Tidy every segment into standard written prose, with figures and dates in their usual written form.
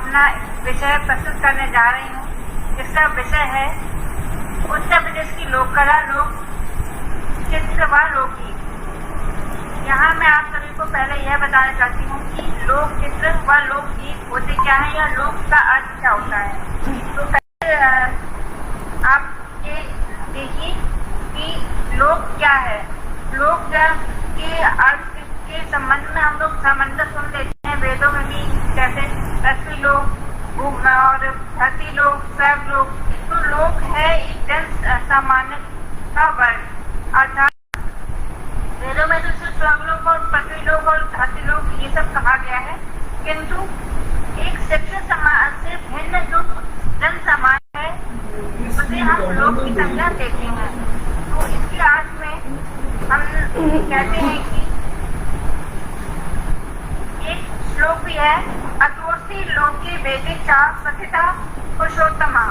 अपना विषय प्रस्तुत करने जा रही हूँ, जिसका विषय है उत्तर प्रदेश की लोक कला, लोक चित्र व लोकगीत। यहाँ मैं आप सभी को पहले यह बताना चाहती हूँ कि लोक चित्र व लोकगीत होते क्या है या लोक का अर्थ क्या होता है। तो पहले आप ये देखिए कि लोक क्या है। लोक के अर्थ के संबंध में हम लोग सामान्य सुन लेते हैं, वेदों में भी, जैसे पृथ्वी लोक और धरती लोक, स्वर्ग लोक। तो लोक है एक जन सामान्य का वर्ग, अर्थात वेदों में तो सिर्फ स्वर्ग लोक और पृथ्वी लोक और धरती लोक ये सब कहा गया है, किंतु एक शिक्षित समाज से भिन्न जो जन समाज है उसे हम लोक की संज्ञा देते हैं। तो इसके अर्थ में हम कहते हैं कि एक श्लोक भी है, अतोस्ति लोके वेदिका कथिता पुरुषोत्तमा।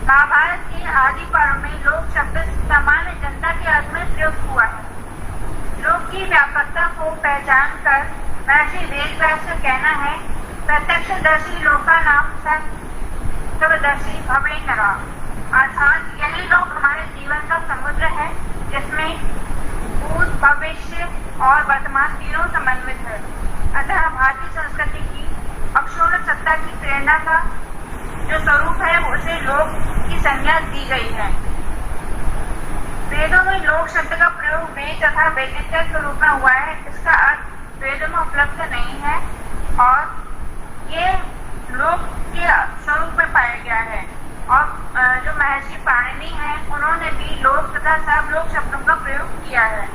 महाभारत के आदि पर्व में लोक शब्द सामान्य जनता के अर्थ में प्रयुक्त हुआ है। लोक की व्यापकता को पहचान कर महर्षि वेदव्यास का कहना है, प्रत्यक्षदर्शी लोका नाम सर्वदर्शी भवने नरा। अर्थात यही लोक हमारे जीवन का समुद्र है, जिसमें भूत, भविष्य और वर्तमान तीनों समन्वित है। अतः भारतीय संस्कृति की अक्षुण्ण सत्ता की प्रेरणा का जो स्वरूप है उसे लोक की संज्ञा दी गई है। वेदों में लोक शब्द का प्रयोग वेद तथा वेदिका के रूप में हुआ है। इसका अर्थ वेदों में उपलब्ध नहीं है और ये लोक के स्वरूप में पाया गया है। और जो महर्षि पाणिनि हैं उन्होंने भी लोक तथा सर्वलोक शब्दों का प्रयोग किया है।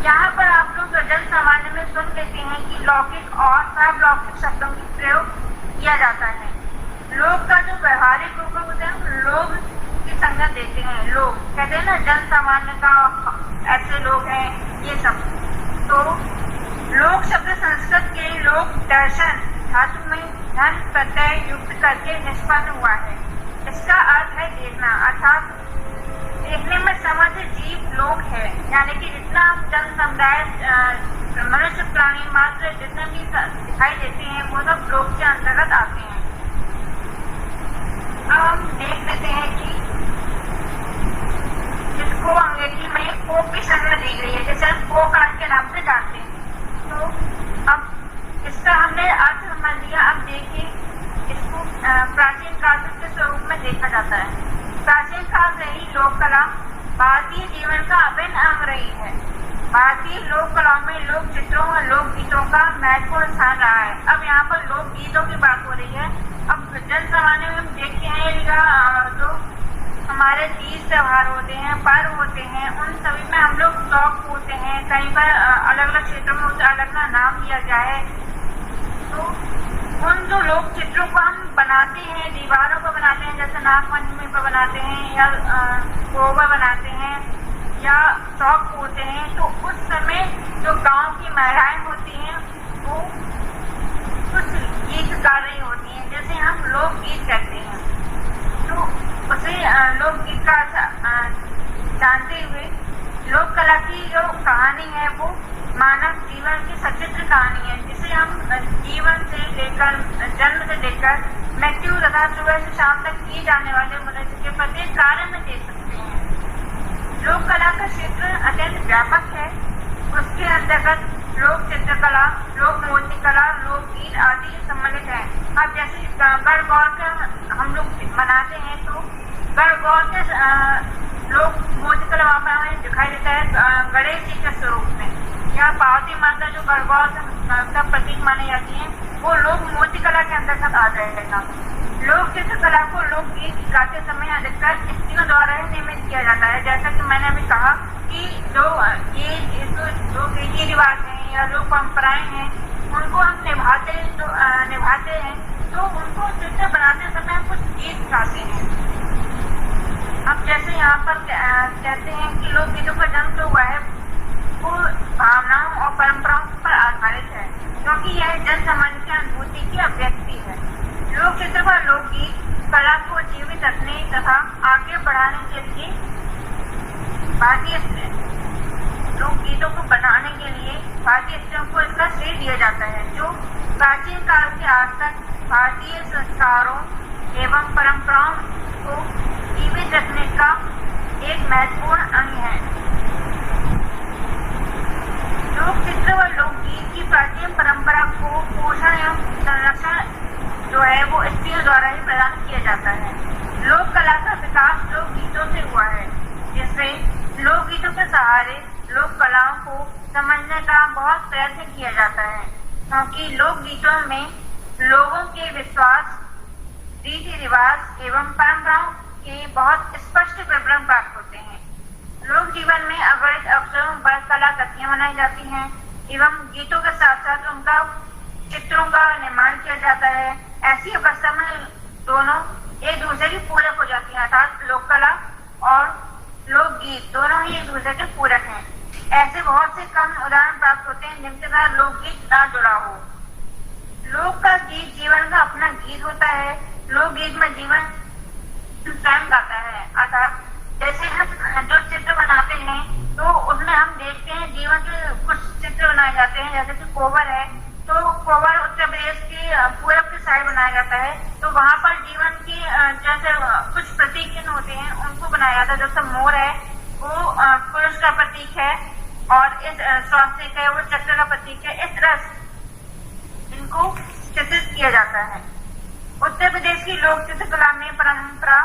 यहाँ पर आप लोग जन सामान्य में सुन लेते हैं कि लौकिक और सर्वलौकिक शब्दों की प्रयोग किया जाता है। लोक का जो व्यवहारिक रूप होता है लोग की संज्ञा देते हैं। लोग कहते हैं ना, जन सामान्य का ऐसे लोग हैं ये सब। तो लोक शब्द संस्कृत के लोक दर्शन धातु में धन प्रत्यय युक्त करके निष्पन्न हुआ है। इसका अर्थ है देखना, अर्थात देखने में समझ जीव लोक है, यानी कि जितना जन समुदाय मनुष्य प्राणी मात्र जितने भी दिखाई देते हैं वो सब लोक के अंतर्गत आते हैं। अब हम देख लेते हैं कि इसको अंग्रेजी में फोक की संज्ञा दी गई है, जैसे हम फोक आर्ट के नाम से जानते हैं। तो अब इसका हमने अर्थ समझ लिया। अब देखिए इसको प्राचीन काल के स्वरूप में देखा जाता है। प्राचीन काल से ही लोक कला भारतीय जीवन का अभिन्न अंग रही है। भारतीय लोक कला में लोक चित्रों और लोक गीतों का महत्वपूर्ण स्थान रहा है। अब यहाँ पर लोक गीतों की बात हो रही है। अब जन सामान्य में हम देखते हैं जो हमारे तीज त्योहार होते हैं, पर्व होते हैं, उन सभी में हम लोग शौक होते हैं। कहीं पर अलग अलग क्षेत्रों में उसे अलग अलग नाम दिया गया है। तो उन जो लोक चित्रों को हम बनाते हैं, दीवारों पर बनाते हैं, जैसे नागपंचमी पर बनाते हैं या गोबर बनाते हैं या चौक होते हैं, तो उस समय जो गांव की महिलाएं होती हैं वो कुछ गीत गा रही होती हैं, जैसे हम लोकगीत कहते हैं। तो उसे लोकगीत का जानते हुए लोक कला की जो कहानी है वो मानव जीवन की सचित्र कहानी है, जिसे हम जीवन से लेकर जन्म से लेकर मृत्यु तथा सुबह से शाम तक किए जाने वाले मनुष्य के प्रत्येक कार्य में देख सकते हैं। लोक कला का क्षेत्र अत्यंत व्यापक है। उसके अंतर्गत लोक चित्रकला, लोक मूर्ति कला, लोकगीत आदि सम्मिलित है। अब जैसे गणगौर का हम लोग मनाते हैं, तो गणगौर के लोक मूर्ति कला वहाँ पर हमें दिखाई देता है गणेश जी के स्वरूप में, या पार्वती माता जो गणगौर का प्रतीक मानी जाती है वो लोक मूर्ति कला के अंतर्गत आ जाएगा। लोक चित्रकला को लोकगीत गाते समय अधिकतर स्त्रियों द्वारा ही निर्मित किया जाता है। जैसा कि मैंने अभी कहा कि जो रीति रिवाज हैं या लोक परंपराएं हैं उनको हम निभाते हैं, तो उनको चित्र बनाते समय हम कुछ गीत गाते हैं। अब जैसे यहाँ पर कहते हैं कि लोकगीतों का जन्म जो हुआ है वो भावनाओं और परंपराओं पर आधारित है, क्योंकि यह जन सामान्य की अनुभूति की अभिव्यक्ति है। लोक चित्र व लोकगीत कला को जीवित रखने तथा आगे बढ़ाने के लिए भारतीय लोकगीतों को बनाने के लिए भारतीय स्त्रियों को इसका श्रेय दिया जाता है, जो प्राचीन काल से आज तक भारतीय संस्कारों एवं परंपराओं को जीवित रखने का एक महत्वपूर्ण अंग है। लोक चित्र व लोकगीत की प्राचीन परंपरा को पोषण एवं संरक्षण जो है वो स्त्रियों द्वारा ही प्रदान किया जाता है। लोक कला का विकास लोकगीतों से हुआ है, जिससे लोकगीतों के सहारे लोक कलाओं को समझने का बहुत प्रयत्न किया जाता है, क्योंकि लोकगीतों में लोगों के विश्वास, रीति रिवाज एवं परंपराओं के बहुत स्पष्ट विवरण प्राप्त होते हैं। लोक जीवन में अगणित अवसरों पर कला कृतियां बनाई जाती हैं एवं गीतों के साथ साथ उनका चित्रों का निर्माण किया जाता है। ऐसी अवस्था में दोनों एक दूसरे की पूरक हो जाती हैं, अर्थात लोक कला और लोकगीत दोनों ही एक दूसरे के पूरक हैं। ऐसे बहुत से कम उदाहरण प्राप्त होते हैं जिनके साथ लोकगीत ना जुड़ा हो। लोक का गीत जीवन का अपना गीत होता है। लोकगीत में जीवन स्वयं गाता है, अर्थात जैसे हम जो चित्र बनाते हैं तो उसमें हम देखते हैं जीवन के कुछ चित्र बनाए जाते हैं, जैसे कि कोवर है तो कोवर उत्तर प्रदेश के पूरब की साइड बनाया जाता है, तो वहाँ पर जीवन की जैसे कुछ प्रतीक चिन्ह होते हैं उनको बनाया जाता है। जैसे मोर है वो पुरुष का प्रतीक है और इस स्वास्तिक है वो चक्र का प्रतीक है। इस तरह इनको चित्रित किया जाता है। उत्तर प्रदेश की लोक चित्रकला में परंपरा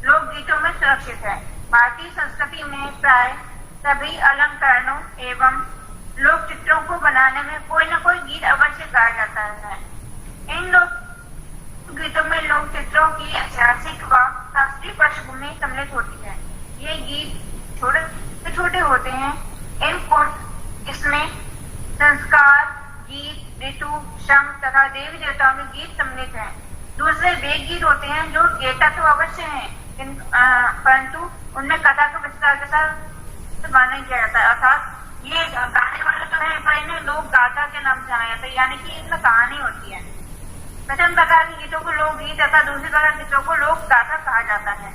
लोकगीतों में सुरक्षित है। भारतीय संस्कृति में प्राय सभी अलंकरणों एवं लोक चित्रों को बनाने में कोई न कोई गीत अवश्य गाया जाता है। इन लोक गीतों में लोक चित्रों की ऐतिहासिक व शास्त्रीय पृष्ठभूमि सम्मिलित होती है। ये गीत छोटे छोटे होते हैं। इसमें संस्कार, गीत, ऋतु, श्रम तथा देवी देवताओं के गीत सम्मिलित हैं। दूसरे वे गीत होते हैं जो गेता तो अवश्य है, परंतु उनमें कथा का विस्तार के साथ वर्णन किया जाता है, अर्थात ये गाने वाले जो है पर इन्हें लोक गाथा के नाम से जाना जाता है, यानी कि इनमें कहानी होती है। प्रथम प्रकार के गीतों को लोकगीत तथा दूसरे प्रकार के गीतों को लोक गाथा कहा जाता है।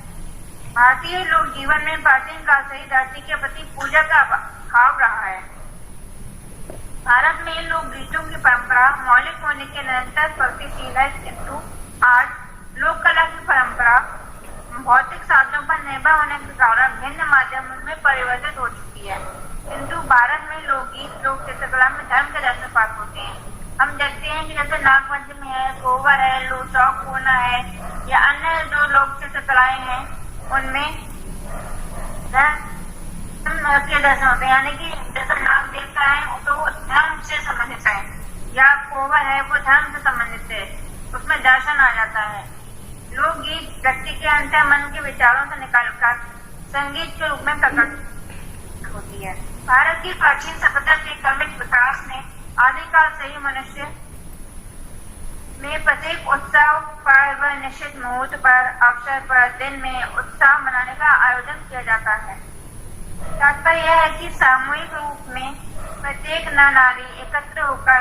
भारतीय लोक जीवन में प्राचीन काल से ही धरती के प्रति पूजा का भाव रहा है। भारत में लोकगीतों की परंपरा मौलिक होने के निरंतर प्रगतिशील है, किंतु आज लोक कला की परंपरा भौतिक साधनों पर निर्भर होने के कारण भिन्न माध्यमों में परिवर्तित हो चुकी है। किंतु भारत में लोकगीत लोक चित्रकला में धर्म के दर्शन प्राप्त होते हैं। हम देखते हैं कि जैसे नागपंचमी है, कोवर है, चौक पूर्णा है या अन्य जो लोक चित्रकलाएं हैं उनमें धर्म के दर्शन होते हैं, यानी कि जैसे नाग देवता है तो वो धर्म से संबंधित है या कोवर है वो धर्म से संबंधित है, उसमें दर्शन आ जाता है। लोकगीत व्यक्ति के अंतर मन के विचारों से निकालकर संगीत के रूप में प्रकट होती है। भारत की प्राचीन सभ्यता के क्रमिक विकास ने आदिकाल से ही मनुष्य में प्रत्येक उत्सव पर व निश्चित मुहूर्त पर अवसर पर दिन में उत्साह मनाने का आयोजन किया जाता है। तात्पर्य यह है कि सामूहिक रूप में प्रत्येक नर नारी एकत्र होकर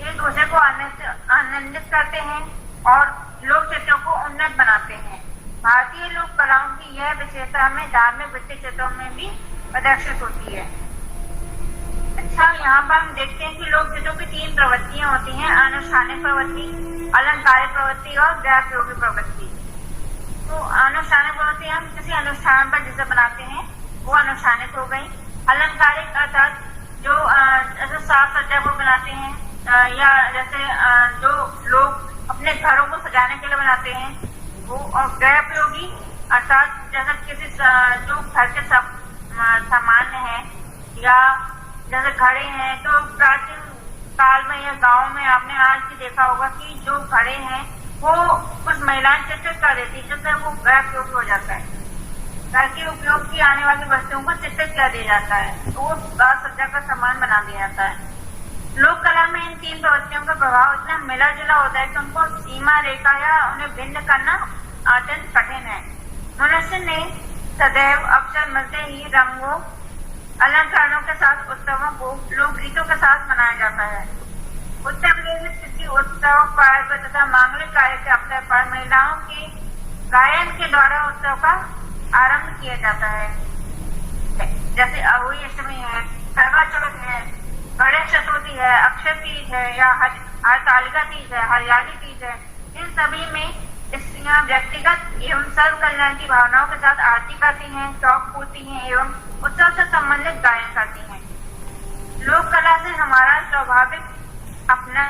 एक दूसरे को आनंदित करते हैं और लोक चित्रों को उन्नत बनाते हैं। भारतीय लोक कलाओं की यह विशेषता हमें धार्मिक वित्तीय चित्रों में भी प्रदर्शित होती है। अच्छा, यहाँ पर हम देखते हैं कि लोक चित्रों की 3 प्रवृत्तियां होती हैं, अनुष्ठानिक प्रवृत्ति, अलंकारिक प्रवृत्ति और गृहोपयोगी प्रवृत्ति। तो अनुष्ठानिक प्रवृत्ति हम किसी अनुष्ठान पर जिसे बनाते हैं वो अनुष्ठानिक हो गई। अलंकारिक अर्थात जो जैसे साज सज्जा को बनाते हैं या जैसे जो लोग अपने घरों को सजाने के लिए बनाते हैं वो। और गृहोपयोगी अर्थात जैसे किसी जो घर के सब सामान्य है या जैसे घड़े हैं, तो प्राचीन काल में या गांव में आपने आज भी देखा होगा कि जो घड़े हैं वो कुछ महिलाएं चित्रित कर देती है, जिससे वो गृहोपयोगी हो जाता है। घर के उपयोग की आने वाली वस्तुओं को चित्रित कर दिया जाता है, तो वो साज सज्जा का सामान बना दिया जाता है। लोक कला में इन 3 प्रवृत्तियों का प्रभाव इतना मिला जुला होता है कि उनको सीमा रेखा या उन्हें भिन्न करना अत्यंत कठिन है। मनुष्य ने सदैव अवसर मिलते ही रंगों अलंकरणों के साथ उत्सवों को लोकगीतों के साथ मनाया जाता है। उत्तर प्रदेश में किसी उत्सव, पर्व तथा मांगलिक कार्य के अवसर पर महिलाओं के गायन के द्वारा उत्सव का आरंभ किया जाता है। जैसे अहोई अष्टमी है, करवा चौथ है, गणेश चतुर्थी है, अक्षय तीज है या हरतालिका तीज है, हरियाली तीज है, इन सभी में स्त्रियां व्यक्तिगत एवं सर्व कल्याण की भावनाओं के साथ आरती करती हैं, चौक पूजती हैं एवं उत्सव से संबंधित गायन करती हैं। लोक कला से हमारा स्वाभाविक अपना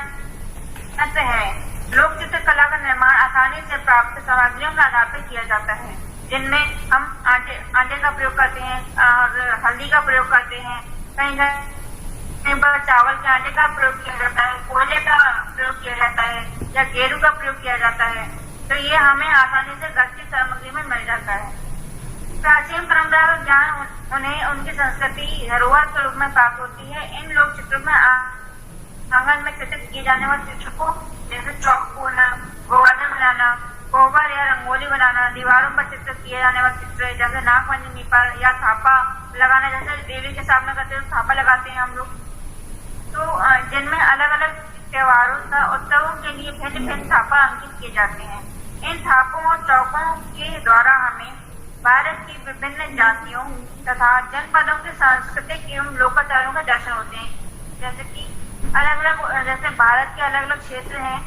है। लोक चित्र कला का निर्माण आसानी से प्राप्त सामग्रियों के आधार पर किया जाता है, जिनमें हम आटे का प्रयोग करते हैं और हल्दी का प्रयोग करते हैं, कहीं पर चावल के आटे का प्रयोग किया जाता है, कोयले का प्रयोग किया जाता है या गेरू का प्रयोग किया जाता है। तो ये हमें आसानी से घर की सामग्री में मिल जाता है। प्राचीन परंपरागत ज्ञान उन्हें उनकी संस्कृति धरोहर के रूप में प्राप्त होती है। इन लोक चित्रों में आंगन में चित्रित किए जाने वाले चित्र को जैसे चौक पूरना, गोवर्धन बनाना, कोबर या रंगोली बनाना, दीवारों पर चित्रित किए जाने वाले चित्र जैसे नागपंचमी पर या थापा लगाना, जैसे देवी के सामने करते हैं थापा लगाते हैं हम लोग। तो जिनमें अलग अलग त्योहारों तथा उत्सवों के लिए भिन्न भिन्न थापा अंकित किए जाते हैं। इन थापों और चौकों के द्वारा हमें भारत की विभिन्न जातियों तथा जनपदों के सांस्कृतिक एवं लोकाचारों का दर्शन होते हैं। जैसे कि अलग अलग, जैसे भारत के अलग अलग क्षेत्र हैं,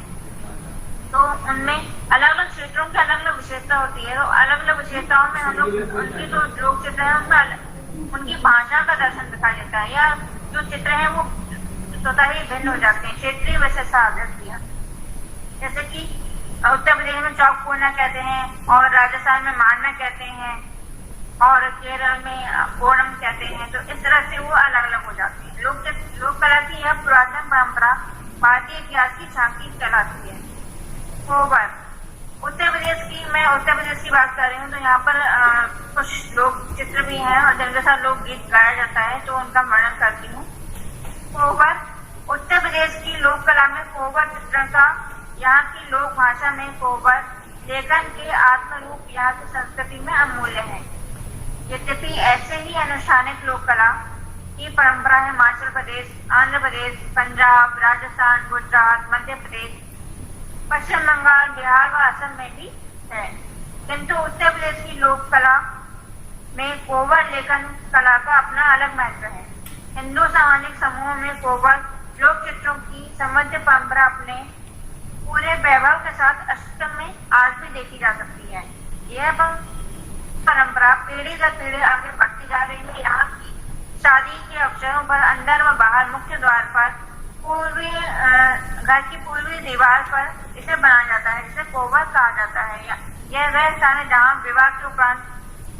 तो उनमें अलग अलग क्षेत्रों की अलग अलग विशेषता होती है। तो अलग अलग विशेषताओं में हम लोग उनकी जो लोक चित्र है उनमें उनकी भाषा का दर्शन दिखाई देता है, या जो चित्र है वो स्वतः ही भिन्न हो जाते हैं, क्षेत्रीय विशेषता आ जाती है। जैसे कि उत्तर प्रदेश में चौक पूरना कहते हैं और राजस्थान में मांडना कहते हैं और केरल में ओणम कहते हैं। तो इस तरह से वो अलग अलग हो जाते हैं। लोक कला की यह पुरातन परंपरा भारतीय इतिहास की झांकी कहलाती है। कोबर उत्तर प्रदेश की बात कर रही हूँ, तो यहाँ पर कुछ लोक चित्र भी हैं और जिनके साथ लोक गीत गाया जाता है, तो उनका वर्णन करती हूँ। कोबर उत्तर प्रदेश की लोक कला में कोबर चित्रण का, यहाँ की लोक भाषा में कोबर लेखन के आत्मरूप यहाँ की संस्कृति में अमूल्य है। यद्यपि ऐसे ही अनुष्ठानिक लोक कला की परंपरा हिमाचल प्रदेश, आंध्र प्रदेश, पंजाब, राजस्थान, गुजरात, मध्य प्रदेश, पश्चिम बंगाल, बिहार व असम में भी है, किंतु उत्तर प्रदेश की लोक कला में कोबर लेखन कला का अपना अलग महत्व है। हिंदू सामाजिक समूहों में कोबर लोक चित्रों की समृद्ध परंपरा अपने पूरे वैभव के साथ अस्तित्व में आज भी देखी जा सकती है। यह परंपरा पीढ़ी दर पीढ़ी आगे बढ़ती जा रही है। यहाँ की शादी के अवसरों पर अंदर व बाहर मुख्य द्वार पर घर की पूर्वी दीवार पर इसे बनाया जाता है, जिसे कोबर कहा जाता है। यह वह स्थान है जहाँ विवाह के उपरांत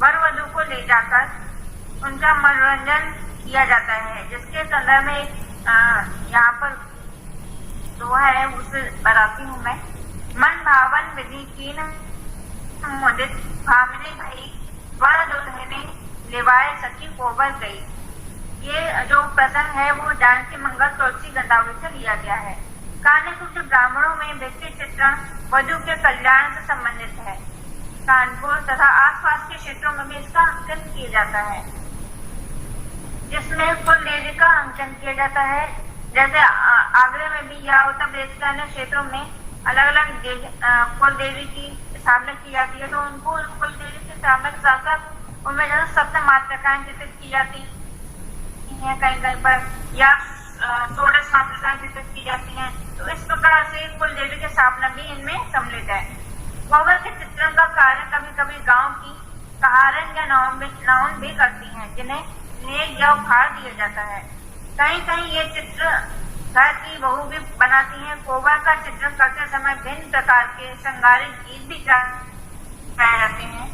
वर वधू को ले जाकर उनका मनोरंजन किया जाता है, जिसके संदर्भ में यहाँ पर दोहा है, उसे बताती हूँ मैं। मन भावन विधि कीन मुदित भामिनी भई, वर दुल्हने लेवाए सखी कोबर गई। ये जो प्रसंग है वो जानकी मंगल तुलसी गंधावली से लिया गया है। कान्यकुब्ज ब्राह्मणों में व्यक्ति चित्रण वधू के कल्याण से संबंधित है। कानपुर तथा आसपास के क्षेत्रों में भी इसका अंकन किया जाता है, जिसमें कुल देवी का अंकन किया जाता है। जैसे आगरे में भी या उत्तर प्रदेश के अन्य क्षेत्रों में अलग अलग कुल देवी की स्थापना की जाती है, तो उनको कुल देवी की स्थापना के साथ साथ उनमें जैसे सप्त मातृकाएं चित्रित की जाती है कहीं कहीं पर, या 16 मातृकाएं चित्रित की जाती हैं। तो इस प्रकार से कुल देवी की स्थापना भी इनमें सम्मिलित है। कोबर के चित्रण का कार्य कभी कभी गांव की कहारन या नाउन भी करती हैं, जिन्हें नेक या उपहार दिया जाता है। कहीं कहीं ये चित्र घर की बहू भी बनाती हैं। कोबर का चित्रण करते समय भिन्न प्रकार के श्रृंगारिक गीत भी गाए जाते हैं।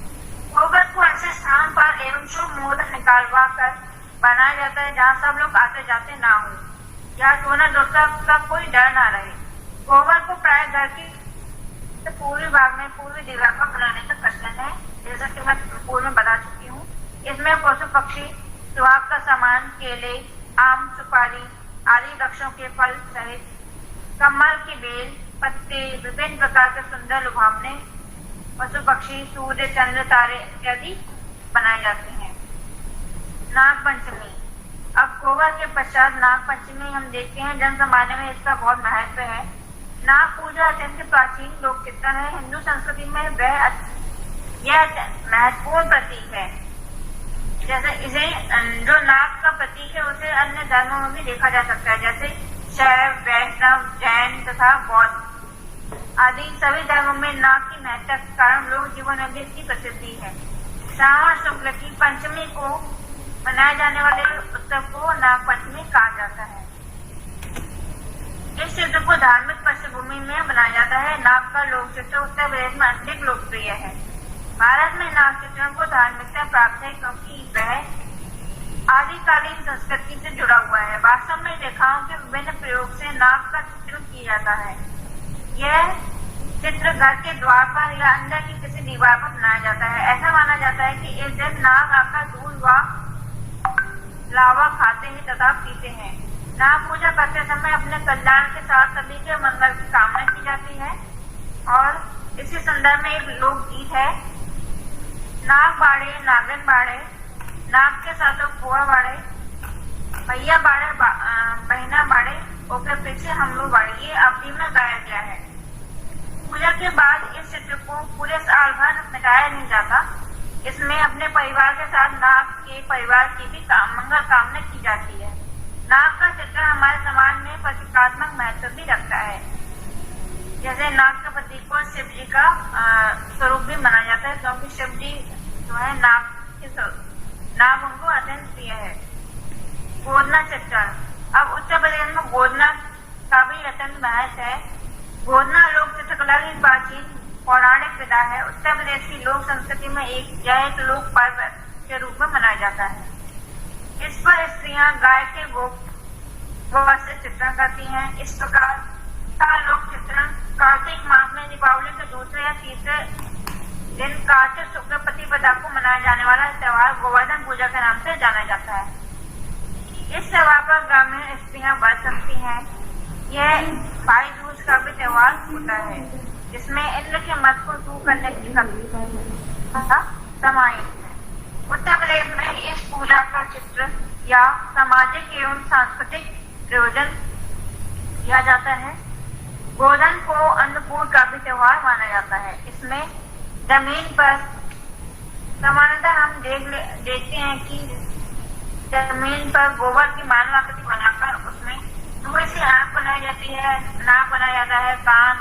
कोबर को ऐसे स्थान पर एवं शुभ मुहूर्त निकालवा कर बनाया जाता है जहाँ सब लोग आते जाते ना हो, या सोना दुर्गा का कोई डर ना रहे। कोबर को प्राय घर की पूर्वी भाग में पूर्वी दीवार पर बनाने का प्रचलन है, जैसा कि मैं पूर्व में बता चुकी हूँ। इसमें पशु पक्षी, सुहाग का सामान, केले, आम, सुपारी आदि वृक्षों के फल सहित कमल की बेल, पत्ते, विभिन्न प्रकार के सुंदर लुभावने पशु पक्षी, सूर्य, चंद्र, तारे इत्यादि बनाए जाते हैं। नाग पंचमी। अब कोबर के पश्चात नाग पंचमी हम देखते हैं। जन जमाने में इसका बहुत महत्व है। नाग पूजा अत्यंत प्राचीन लोक चित्रण है। हिंदू संस्कृति में यह महत्वपूर्ण प्रतीक है। जैसे इसे जो नाग का प्रतीक है उसे अन्य धर्मों में भी देखा जा सकता है, जैसे शैव, वैष्णव, जैन तथा बौद्ध आदि सभी धर्मों में नाग की महत्ता के कारण लोक जीवन में भी इसकी प्रसिद्धि है। श्रावण शुक्ल की पंचमी को मनाए जाने वाले उत्सव को नाग पंचमी कहा जाता है। इस चित्र को धार्मिक पृष्ठभूमि में बनाया जाता है। नाग का लोक चित्र उत्तर प्रदेश में अधिक लोकप्रिय है। भारत में नाग चित्रण को धार्मिकता प्राप्त है क्योंकि वह आदिकालीन संस्कृति से जुड़ा हुआ है। वास्तव में रेखाओं के विभिन्न प्रयोग से नाग का चित्रण किया जाता है। यह चित्र घर के द्वार पर या अंदर की किसी दीवार पर बनाया जाता है। ऐसा माना जाता है कि इस दिन नाग आकर दूध व लावा खाते हैं तथा पीते हैं। नाग पूजा करते समय अपने कल्याण के साथ सभी के मंगल की कामना की जाती है और इसी संदर्भ में एक लोकगीत है, नाग बाड़े नागन बाड़े, नाग के साथ बुआ बाड़े, भैया बाड़े बहना बाड़े, ओके पीछे हम लोग बाड़े, ये अवधि में गाया गया है। पूजा के बाद इस चित्र को पूरे साल भर मिटाया नहीं जाता। इसमें अपने परिवार के साथ नाग के परिवार की भी मंगल कामना की जाती है। नाग का चित्र हमारे समाज में प्रतीकात्मक महत्व भी रखता है। जैसे नाग का प्रतीक को शिव जी का स्वरूप भी माना जाता है क्योंकि शिव जी जो है नाग उनको अत्यंत प्रिय है। गोदना चित्रण, अब उत्तर प्रदेश में गोदना का भी अत्यंत महत्व है। गोदना लोक चित्रकला की प्राचीन पौराणिक विधा है। उत्तर प्रदेश की लोक संस्कृति में एक लोक पर्व के रूप में मनाया जाता है। इस पर स्त्रियां गाय के गोबर से चित्रण करती हैं। इस प्रकार का लोक चित्रण कार्तिक मास में दीपावली के दूसरे या तीसरे दिन कार्तिक शुक्ल प्रतिपदा को मनाया जाने वाला त्योहार गोवर्धन पूजा के नाम से जाना जाता है। इस त्योहार पर ग्रामीण स्त्रियां व्रत रखती हैं। यह भाई दूज का भी त्योहार होता है जिसमें इंद्र के मत को दूर करने की समाहित है। उत्तर प्रदेश में इस पूजा का चित्र या सामाजिक एवं सांस्कृतिक प्रयोजन किया जाता है। गोधन को अन्नकूट का भी त्योहार माना जाता है। इसमें जमीन पर सामान्यतः हम देखते हैं कि जमीन पर गोबर की मानव आकृति बनाकर उसमें धुएं से आंख बनाई जाती है, नाक बनाया जाता है, कान,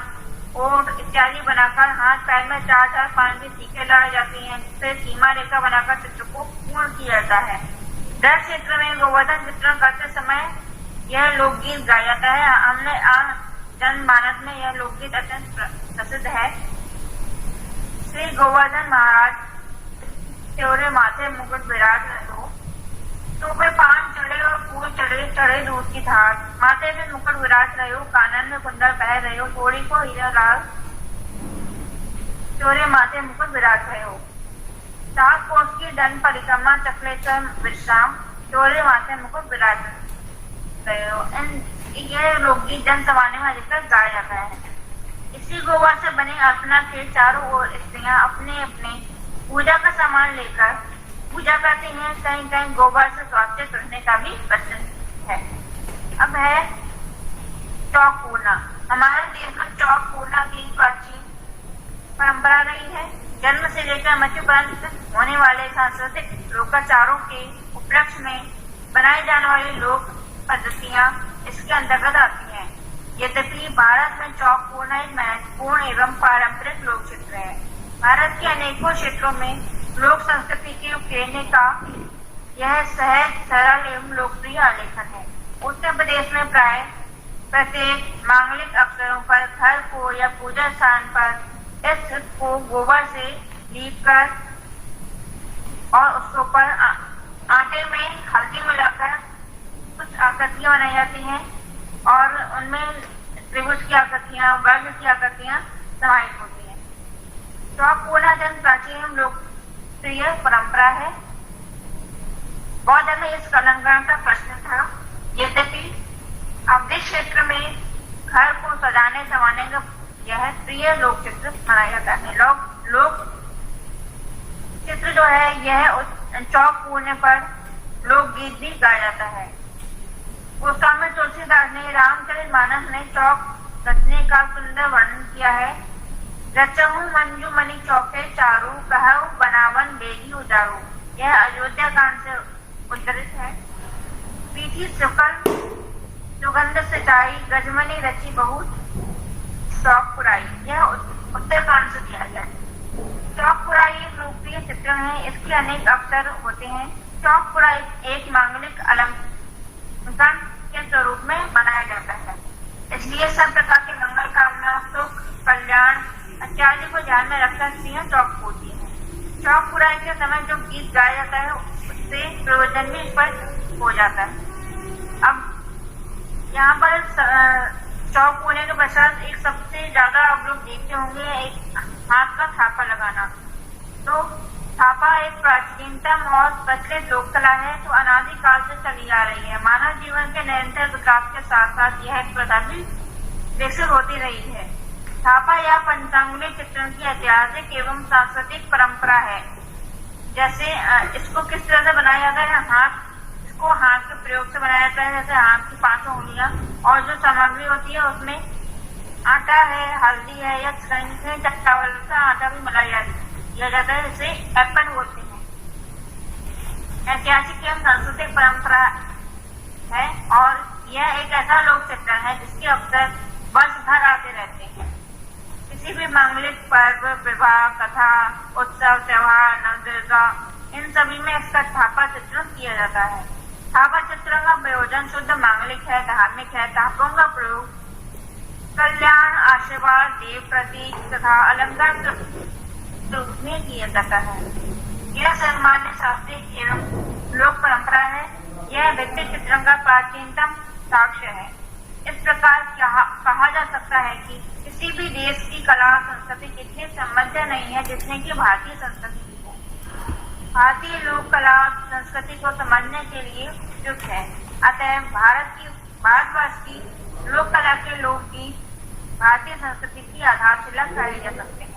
ओठ इत्यादि बनाकर हाथ पैर में 4-4-5 की सीखें लगाई जाती हैं, जिससे सीमा रेखा बनाकर चित्र को पूर्ण किया जाता है। दर क्षेत्र में गोवर्धन चित्रण करते समय यह लोकगीत गाया जाता है। हमने जनमानस में यह लोकगीत अत्यंत प्रसिद्ध है। श्री गोवर्धन महाराज त्योरे माथे मुकुट विराज रहो, तो पे पान चढ़े और फूल चढ़े दूध की धार, माथे में मुकुट विराज रहो, कानन में कुंडल पहन रहो, घोड़ी को हीरा लाल त्योरे माथे मुकुट विराज रहो। 7 कोस की दंड परिक्रमा चक्रेश्वर विश्राम, त्योरे माथे मुकुट विराज रहो। यह लोकगीत जन समाने में अधिकतर गाया जाता है। इसी गोबर से बने अर्चना के चारों ओर स्त्रियां अपने अपने पूजा का सामान लेकर पूजा करती हैं। कहीं कहीं गोबर से स्वास्थ्य करने का भी प्रचलन है। अब है चौक पूर्णा। हमारे देश में चौक पूर्णा की प्राचीन परंपरा रही है। जन्म से लेकर मृत्यु पर्यंत होने वाले सांस्कृतिक लोकाचारों के उपलक्ष्य में बनाई जाने वाली लोक पद्धतियां इसके अंतर्गत आती हैं। यद्यपि भारत में चौक पूर्णा एक महत्वपूर्ण एवं पारंपरिक लोक चित्र है। भारत के अनेकों क्षेत्रों में लोक संस्कृति के उकेरने का यह सहज, सरल एवं लोकप्रिय आलेखन है। उत्तर प्रदेश में प्राय प्रत्येक मांगलिक अवसरों पर घर को या पूजा स्थान पर इस को गोबर से लीपकर और उसके ऊपर आटे में हल्दी मिलाकर कुछ आकृतियां बनाई जाती हैं और उनमें त्रिभुज की आकृतियां, वर्ग की आकृतियां समाहित होती हैं। चौक पूर्णा जन प्राचीन लोकप्रिय परंपरा है। बौद्ध धर्म में इस अलंकरण का प्रश्न था। यद्यपि अवधि क्षेत्र में घर को सजाने संवारने का यह प्रिय लोक चित्र मनाया जाता है। लोक चित्र जो है यह चौक पूर्णे पर लोकगीत भी गाया जाता है। गोस्वामी तुलसीदास ने रामचरितमानस में चौक रचने का सुंदर वर्णन किया है। रचहु मंजू मणि चौके चारू, कहु बनावन बेगी उजारू। यह अयोध्या कांड से उद्धृत है। पीठी शुक्ल सुगंध सिंचाई गजमनी रची बहुत चौक पुराई, यह उत्तरकांड से दिया गया है। चौक पुराई एक लोकप्रिय चित्र है, इसके अनेक अवसर होते हैं। चौक पुराई एक मांगलिक अलंकरण के स्वरूप में बनाया जाता है, इसलिए सब प्रकार के मंगल कामना, सुख, कल्याण इत्यादि को ध्यान में रखकर स्त्रियां चौक पूजती हैं। चौक पुराई के समय जो गीत गाया जाता है उससे प्रयोजन भी स्पष्ट हो जाता है। अब यहाँ पर चौक होने के पश्चात एक सबसे ज्यादा आप लोग देखते होंगे एक हाथ का थापा लगाना। तो थापा एक प्राचीनतम और प्रचलित लोक कला है जो अनादिकाल से चली आ रही है। मानव जीवन के निरंतर विकास के साथ साथ यह एक प्रथा भी विकसित होती रही है। थापा या पंचांगुली चित्रण की ऐतिहासिक एवं सांस्कृतिक परंपरा है। जैसे इसको किस तरह से बनाया जाता है, इसको हाथ के प्रयोग से बनाया जाता है, जैसे हाथ की 5 उंगलियां, और जो सामग्री होती है उसमें आटा है, हल्दी है या चावल का आटा भी मिलाया जाता है, जिसे एप्पन बोलते हैं। ऐतिहासिक एवं सांस्कृतिक परंपरा है और यह एक ऐसा लोक चित्रण है जिसके अवसर वर्ष भर आते रहते हैं। किसी भी मांगलिक पर्व, विवाह, कथा, उत्सव, त्योहार, नवदुर्गा, इन सभी में इसका थापा चित्रण किया जाता है। थापा चित्रण का प्रयोजन शुद्ध मांगलिक है, धार्मिक है। थापों का प्रयोग कल्याण, आशीर्वाद, देव प्रतीक तथा अलंकार रूप में किया जाता है। यह सामान्य शास्त्रीय एवं लोक परंपरा है। यह व्यक्ति चित्रण का प्राचीनतम साक्ष्य है। इस प्रकार कहा जा सकता है कि किसी भी देश की कला संस्कृति इतनी समृद्ध नहीं है जितने की भारतीय संस्कृति की है। भारतीय लोक कला संस्कृति को समझने के लिए उपयुक्त है। अतः भारतवर्ष की लोक कला के लोग की भारतीय संस्कृति की आधारशिला कहे जा सकते हैं।